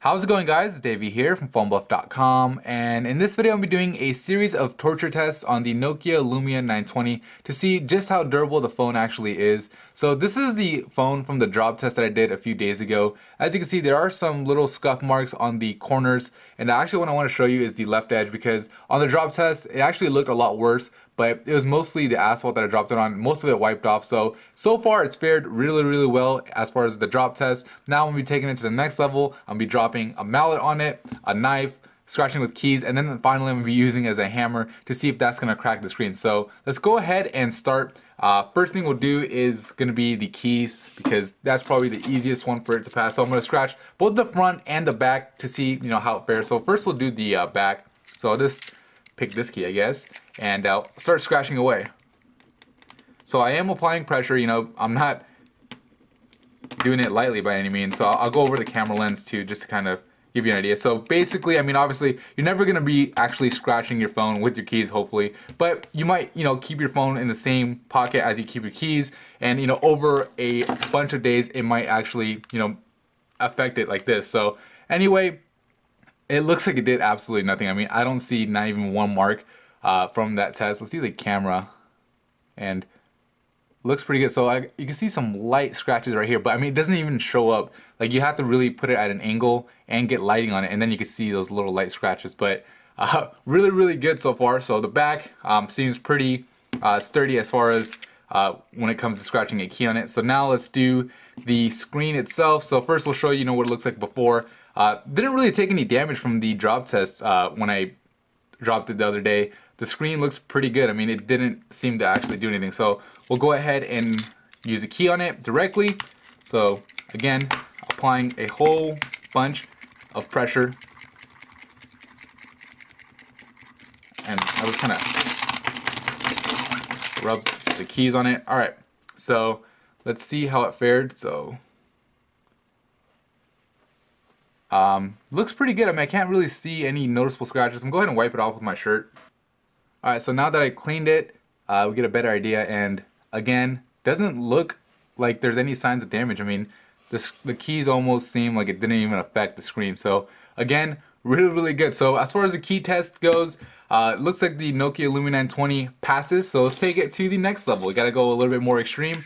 How's it going, guys? It's Davey here from PhoneBuff.com, and in this video I'll be doing a series of torture tests on the Nokia Lumia 920 to see just how durable the phone actually is. So this is the phone from the drop test that I did a few days ago. As you can see, there are some little scuff marks on the corners, and actually what I want to show you is the left edge, because on the drop test it actually looked a lot worse, but it was mostly the asphalt that I dropped it on. Most of it wiped off. So far it's fared really well as far as the drop test. Now I'm gonna be taking it to the next level. I'm gonna be dropping a mallet on it, a knife, scratching with keys, and then finally I'm gonna be using it as a hammer to see if that's gonna crack the screen. So let's go ahead and start. First thing we'll do is gonna be the keys, because that's probably the easiest one for it to pass. So I'm gonna scratch both the front and the back to see how it fares. So first we'll do the back. So I'll just pick this key, I guess, and start scratching away. So I am applying pressure, I'm not doing it lightly by any means. So I'll go over the camera lens too, just to kind of give you an idea. So basically, I mean, obviously, you're never gonna be actually scratching your phone with your keys, hopefully, but you might, keep your phone in the same pocket as you keep your keys, and over a bunch of days, it might actually, affect it like this. So anyway, it looks like it did absolutely nothing. I mean, I don't see not even one mark from that test. Let's see the camera, and looks pretty good. So you can see some light scratches right here, but I mean, it doesn't even show up. Like, you have to really put it at an angle and get lighting on it, and then you can see those little light scratches. But really good so far. So the back seems pretty sturdy as far as when it comes to scratching a key on it. So now let's do the screen itself. So first we'll show you what it looks like before. Didn't really take any damage from the drop test when I dropped it the other day. The screen looks pretty good. I mean, it didn't seem to actually do anything. So we'll go ahead and use a key on it directly. So again, applying a whole bunch of pressure. And I would kind of rub the keys on it. All right, so let's see how it fared. So looks pretty good. I mean, I can't really see any noticeable scratches. I'm going to go ahead and wipe it off with my shirt. All right, so now that I cleaned it, we get a better idea. And again, doesn't look like there's any signs of damage. I mean, the keys almost seem like it didn't even affect the screen. So again, really good. So as far as the key test goes, it looks like the Nokia Lumia 920 passes. So let's take it to the next level. We got to go a little bit more extreme.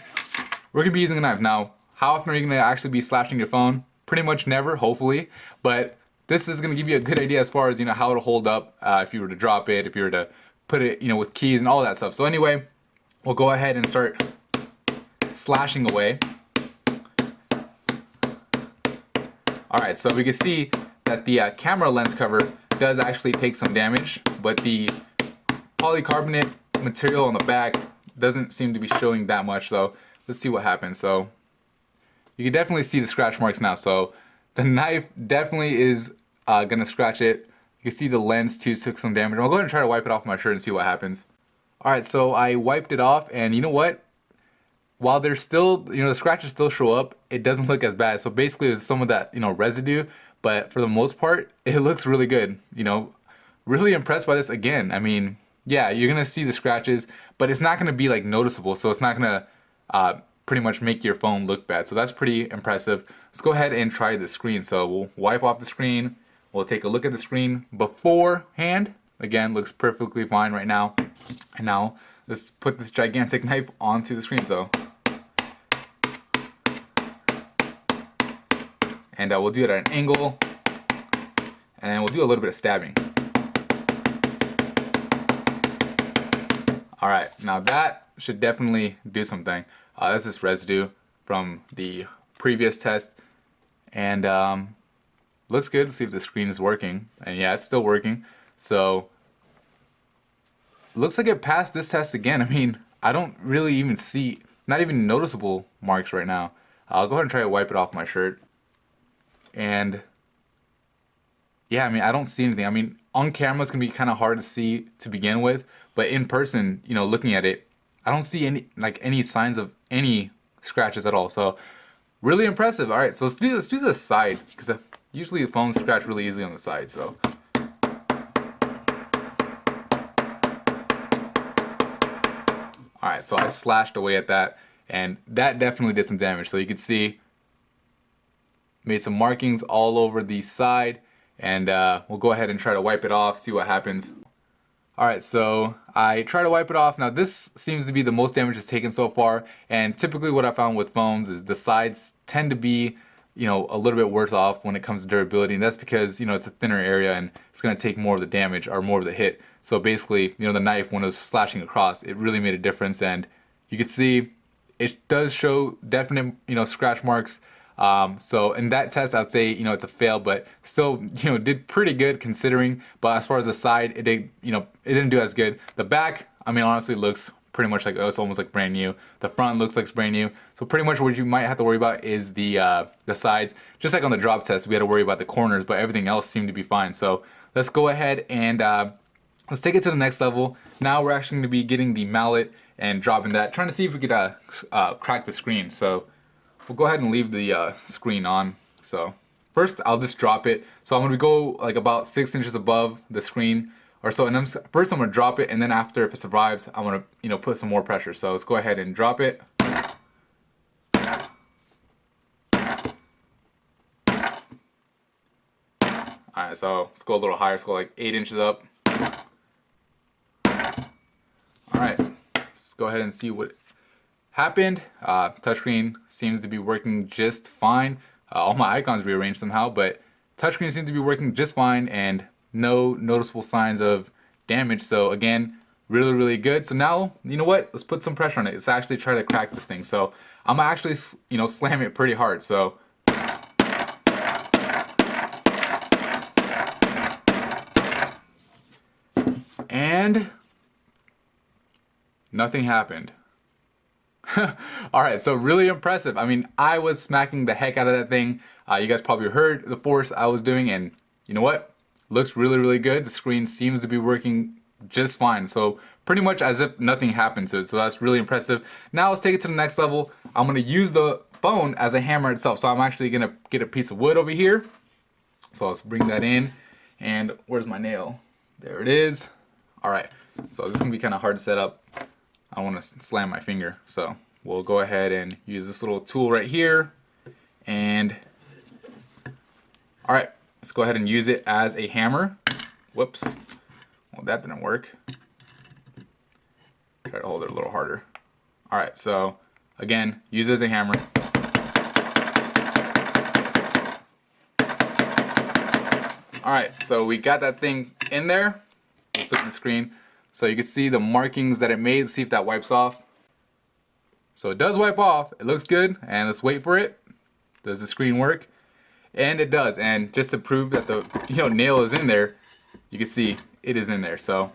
We're gonna be using a knife. Now, how often are you gonna actually be slashing your phone? Pretty much never, hopefully. But this is gonna give you a good idea as far as how it'll hold up if you were to drop it, if you were to put it with keys and all that stuff. So anyway, we'll go ahead and start slashing away. Alright, so we can see that the camera lens cover does actually take some damage, but the polycarbonate material on the back doesn't seem to be showing that much. So let's see what happens. So you can definitely see the scratch marks now. So the knife definitely is gonna scratch it. You can see the lens too took some damage. I'll go ahead and try to wipe it off my shirt and see what happens. Alright, so I wiped it off, and you know what? While there's still, the scratches still show up, it doesn't look as bad. So basically there's some of that, residue, but for the most part, it looks really good. Really impressed by this again. I mean, yeah, you're gonna see the scratches, but it's not gonna be like noticeable. So it's not gonna pretty much make your phone look bad. So that's pretty impressive. Let's go ahead and try the screen. So we'll wipe off the screen. We'll take a look at the screen beforehand. Again, looks perfectly fine right now. And now let's put this gigantic knife onto the screen. So, and we'll do it at an angle, and we'll do a little bit of stabbing. All right, now that should definitely do something. That's this residue from the previous test, and looks good. Let's see if the screen is working, and yeah, it's still working. So looks like it passed this test again. I mean, I don't really even see, not even noticeable marks right now. I'll go ahead and try to wipe it off my shirt, and yeah, I mean, I don't see anything. I mean, on camera it's gonna be kind of hard to see to begin with, but in person, looking at it, I don't see any signs of any scratches at all. So really impressive. All right, so let's do the side, because usually the phones scratch really easily on the side. So all right, so I slashed away at that, and that definitely did some damage. So you can see made some markings all over the side, and we'll go ahead and try to wipe it off, see what happens. Alright, so I try to wipe it off. Now this seems to be the most damage it's taken so far, and typically what I found with phones is the sides tend to be, you know, a little bit worse off when it comes to durability, and that's because, you know, it's a thinner area and it's going to take more of the damage or more of the hit. So basically, you know, the knife, when it was slashing across, it really made a difference, and you can see it does show definite, you know, scratch marks. So in that test, I'd say, you know, it's a fail, but still, you know, did pretty good considering. But as far as the side, it did, you know, it didn't do as good. The back, I mean, honestly, looks pretty much like, oh, it's almost like brand new. The front looks like it's brand new. So pretty much what you might have to worry about is the sides. Just like on the drop test, we had to worry about the corners, but everything else seemed to be fine. So let's go ahead and let's take it to the next level. Now we're actually going to be getting the mallet and dropping that, trying to see if we could crack the screen. So we'll go ahead and leave the screen on. So first I'll just drop it. So I'm going to go like about 6 inches above the screen or so, and first I'm going to drop it, and then after, if it survives, I'm going to, you know, put some more pressure. So let's go ahead and drop it. Alright, so let's go a little higher. Let's go like 8 inches up. Alright, let's go ahead and see what happened. Touchscreen seems to be working just fine. All my icons rearranged somehow, but touchscreen seems to be working just fine and no noticeable signs of damage. So again, really, really good. So now, you know what? Let's put some pressure on it. Let's actually try to crack this thing. So I'm gonna actually, you know, slam it pretty hard. So and nothing happened. Alright, so really impressive. I mean, I was smacking the heck out of that thing. You guys probably heard the force I was doing, and you know what? Looks really, really good. The screen seems to be working just fine. So pretty much as if nothing happened to it. So that's really impressive. Now let's take it to the next level. I'm going to use the phone as a hammer itself. So I'm actually going to get a piece of wood over here. So let's bring that in. And where's my nail? There it is. Alright, so this is going to be kind of hard to set up. I want to slam my finger. So we'll go ahead and use this little tool right here. And alright, let's go ahead and use it as a hammer. Whoops. Well, that didn't work. Try to hold it a little harder. Alright, so again, use it as a hammer. Alright, so we got that thing in there. Let's look at the screen. So you can see the markings that it made. Let's see if that wipes off. So it does wipe off. It looks good. And let's wait for it. Does the screen work? And it does. And just to prove that the nail is in there, you can see it is in there. So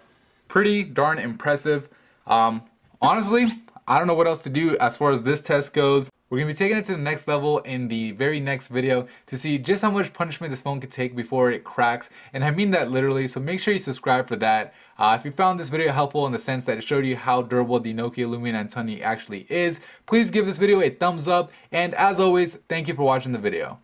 pretty darn impressive. Honestly, I don't know what else to do as far as this test goes. We're going to be taking it to the next level in the very next video to see just how much punishment this phone could take before it cracks. And I mean that literally, so make sure you subscribe for that. If you found this video helpful in the sense that it showed you how durable the Nokia Lumia 920 actually is, please give this video a thumbs up. And as always, thank you for watching the video.